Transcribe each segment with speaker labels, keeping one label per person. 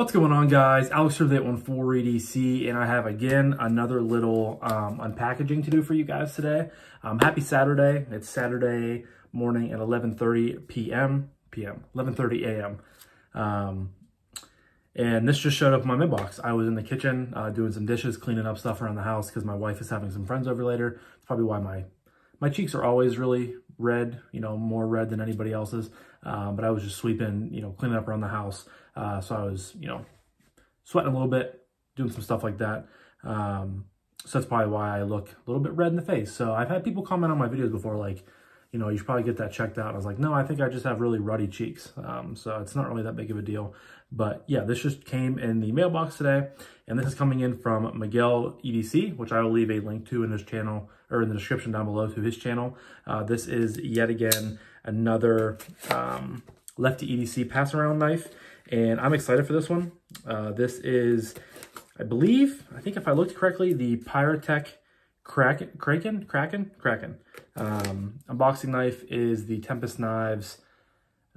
Speaker 1: What's going on, guys? Alex from 814 EDC, and I have again another little unpackaging to do for you guys today. Happy Saturday. It's Saturday morning at 11:30 p.m. 11:30 a.m. And this just showed up in my mailbox. I was in the kitchen doing some dishes, cleaning up stuff around the house because my wife is having some friends over later. It's probably why my cheeks are always really red, you know, more red than anybody else's. But I was just sweeping, you know, cleaning up around the house. So I was, you know, sweating a little bit, doing some stuff like that. So that's probably why I look a little bit red in the face. So I've had people comment on my videos before, like, you know, you should probably get that checked out. I was like, no, I think I just have really ruddy cheeks. So it's not really that big of a deal. But yeah, this just came in the mailbox today. And this is coming in from Miguel EDC, which I will leave a link to in his channel, or in the description down below to his channel. This is yet again another Lefty EDC pass-around knife. And I'm excited for this one. This is, I think if I looked correctly, the Piratech Kraken. Unboxing knife is the Tempest Knives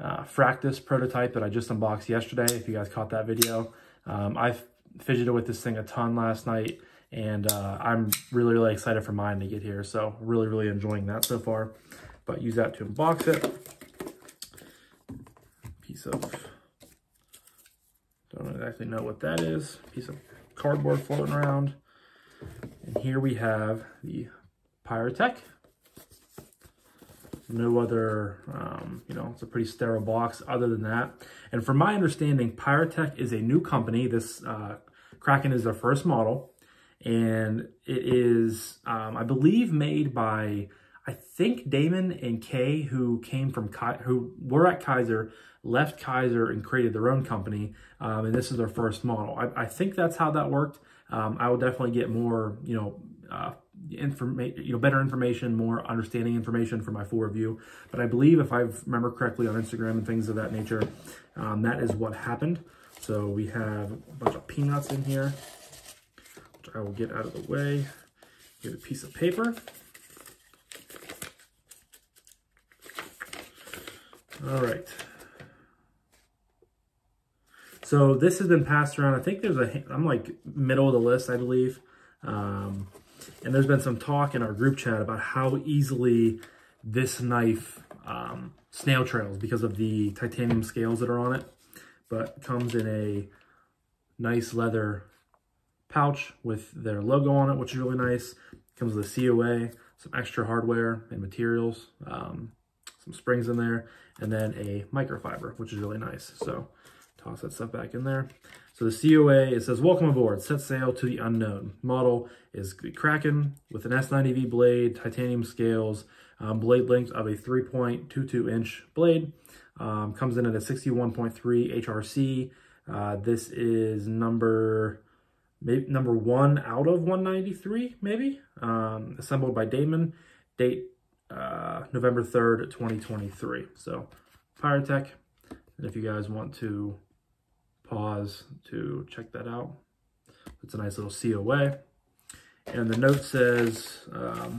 Speaker 1: Fractus prototype that I just unboxed yesterday, if you guys caught that video. I fidgeted with this thing a ton last night, and I'm really excited for mine to get here. So really enjoying that so far. But use that to unbox it. Piece of, don't exactly know what that is. Piece of cardboard floating around. And here we have the Piratech. No other, you know, it's a pretty sterile box other than that. And from my understanding, Piratech is a new company. This Kraken is their first model. And it is, I believe, made by, I think, Damon and Kay, who came from, who were at Kaiser, left Kaiser and created their own company. And this is their first model. I think that's how that worked. I will definitely get more, you know, better information, more understanding information for my full review. But I believe, if I remember correctly on Instagram and things of that nature, that is what happened. So we have a bunch of peanuts in here, which I will get out of the way. Get a piece of paper. All right. So this has been passed around. I think there's I'm like middle of the list, I believe. And there's been some talk in our group chat about how easily this knife snail trails because of the titanium scales that are on it. But it comes in a nice leather pouch with their logo on it, which is really nice. Comes with a COA, some extra hardware and materials, some springs in there, and then a microfiber, which is really nice. So toss that stuff back in there. So the COA, it says, welcome aboard, set sail to the unknown. Model is the Kraken with an S90V blade, titanium scales, blade length of a 3.22 inch blade. Comes in at a 61.3 HRC. This is number 1 out of 193, maybe. Assembled by Damon, date November 3rd, 2023. So Piratech, and if you guys want to pause to check that out, it's a nice little COA. And the note says, I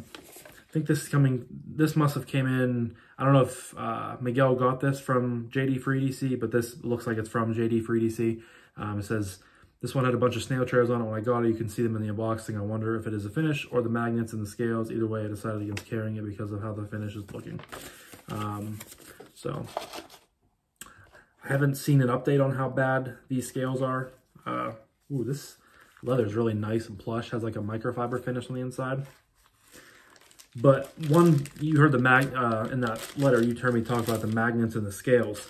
Speaker 1: think this must have came in, I don't know if Miguel got this from JD for EDC, but this looks like it's from JD for EDC. It says, this one had a bunch of snail trails on it. When I got it, you can see them in the unboxing. I wonder if it is a finish or the magnets and the scales. Either way, I decided against carrying it because of how the finish is looking. So I haven't seen an update on how bad these scales are. Ooh, this leather is really nice and plush. Has like a microfiber finish on the inside. But you heard in that letter, you heard me talk about the magnets and the scales.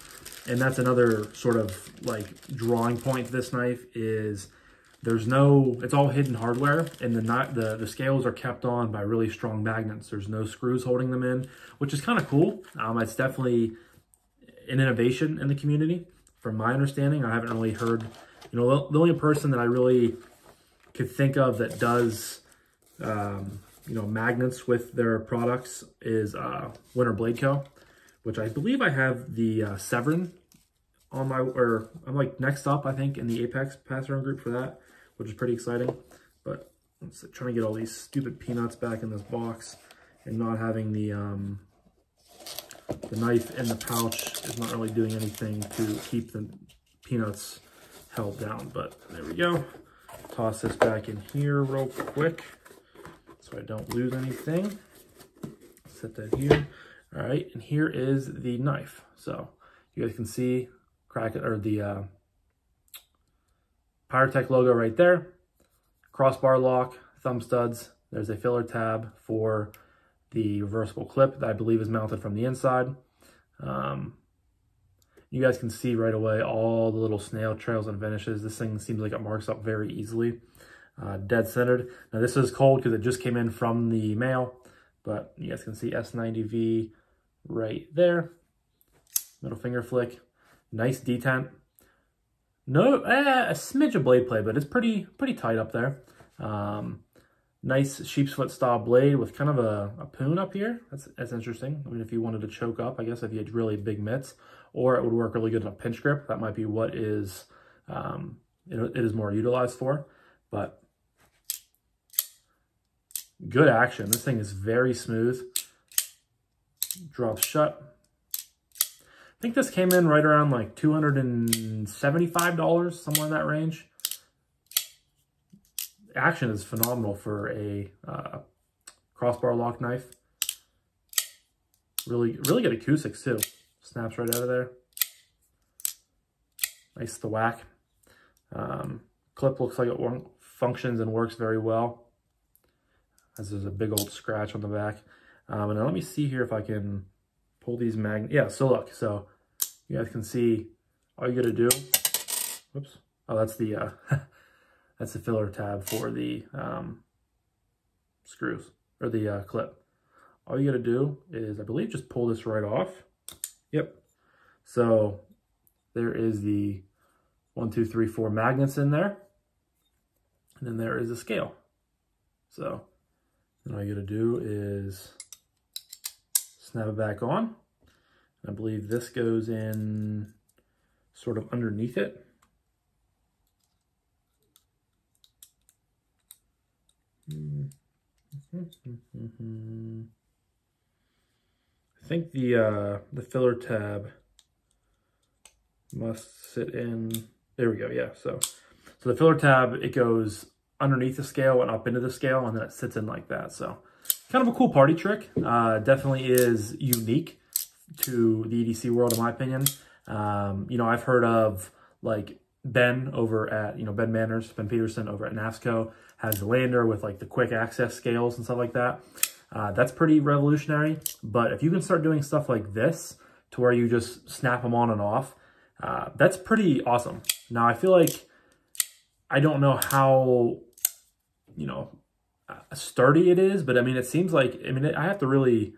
Speaker 1: And that's another sort of like drawing point to this knife is it's all hidden hardware, and the scales are kept on by really strong magnets. There's no screws holding them in, which is kind of cool. It's definitely an innovation in the community. From my understanding, I haven't really heard, you know, the only person that I really could think of that does, you know, magnets with their products is Winter Blade Co., which I believe I have the Severin on I'm like next up, I think, in the Apex pass-around group for that, which is pretty exciting. But let's trying to get all these stupid peanuts back in this box, and not having the knife in the pouch is not really doing anything to keep the peanuts held down, but there we go. Toss this back in here real quick so I don't lose anything. Set that here. All right, and here is the knife. So you guys can see Kraken, or the Piratech logo right there. Crossbar lock, thumb studs. There's a filler tab for the reversible clip that I believe is mounted from the inside. You guys can see right away all the little snail trails and finishes. This thing seems like it marks up very easily. Dead centered. Now this is cold because it just came in from the mail, but you guys can see S90V right there. Middle finger flick. Nice detent. No, a smidge of blade play, but it's pretty tight up there. Nice sheep's foot style blade with kind of a poon up here. That's interesting. I mean, if you wanted to choke up, I guess if you had really big mitts, or it would work really good in a pinch grip. That might be what is it is more utilized for. But good action. This thing is very smooth. Drops shut. I think this came in right around like $275, somewhere in that range. Action is phenomenal for a crossbar lock knife. Really good acoustics too. Snaps right out of there. Nice thwack. Clip looks like it functions and works very well. As there's a big old scratch on the back. And now let me see here if I can pull these magnets. Yeah, so look, so you guys can see all you gotta do. Whoops. Oh, that's the that's the filler tab for the screws, or the clip. All you gotta do is, I believe, just pull this right off. Yep. So there is the 1, 2, 3, 4 magnets in there. And then there is a scale. So then all you gotta do is snap it back on. I believe this goes in sort of underneath it. I think the filler tab must sit in, there we go, yeah. So the filler tab, it goes underneath the scale and up into the scale, and then it sits in like that. So kind of a cool party trick. Definitely is unique to the EDC world, in my opinion. You know, I've heard of like Ben over at, Ben Manners, Ben Peterson over at NASCO has the lander with like the quick access scales and stuff like that. That's pretty revolutionary. But if you can start doing stuff like this to where you just snap them on and off, that's pretty awesome. Now, I feel like, I don't know how, sturdy it is, but I mean, it seems like, I have to really,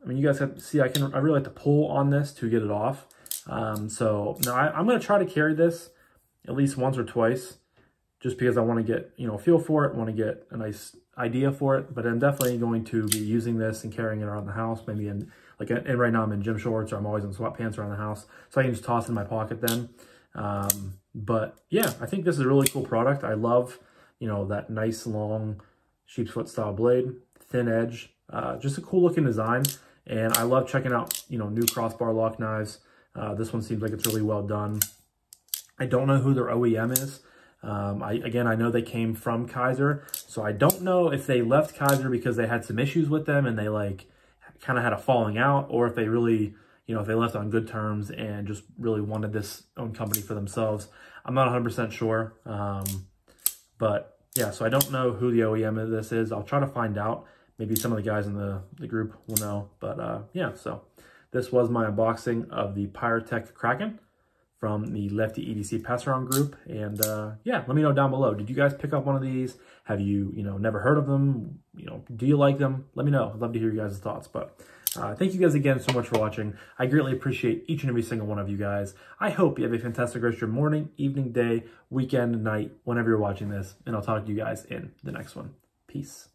Speaker 1: you guys have to see, I really like to pull on this to get it off. So now I'm going to try to carry this at least once or twice, just because I want to get, a feel for it, want to get a nice idea for it. But I'm definitely going to be using this and carrying it around the house, maybe and right now I'm in gym shorts, or I'm always in sweatpants around the house, so I can just toss it in my pocket then. But yeah, I think this is a really cool product. I love, that nice long sheep's foot style blade, thin edge, just a cool looking design. And I love checking out, new crossbar lock knives. This one seems like it's really well done. I don't know who their OEM is. I know they came from Kaiser, so I don't know if they left Kaiser because they had some issues with them and they kind of had a falling out, or if they really, if they left on good terms and just really wanted this own company for themselves. I'm not 100% sure. But yeah, so I don't know who the OEM of this is. I'll try to find out. Maybe some of the guys in the group will know. But yeah, so this was my unboxing of the Piratech Kraken from the Lefty EDC passaround group. And yeah, let me know down below. Did you guys pick up one of these? Have you, never heard of them? Do you like them? Let me know. I'd love to hear you guys' thoughts. But thank you guys again so much for watching. I greatly appreciate each and every single one of you guys. I hope you have a fantastic rest of your morning, evening, day, weekend, night, whenever you're watching this. And I'll talk to you guys in the next one. Peace.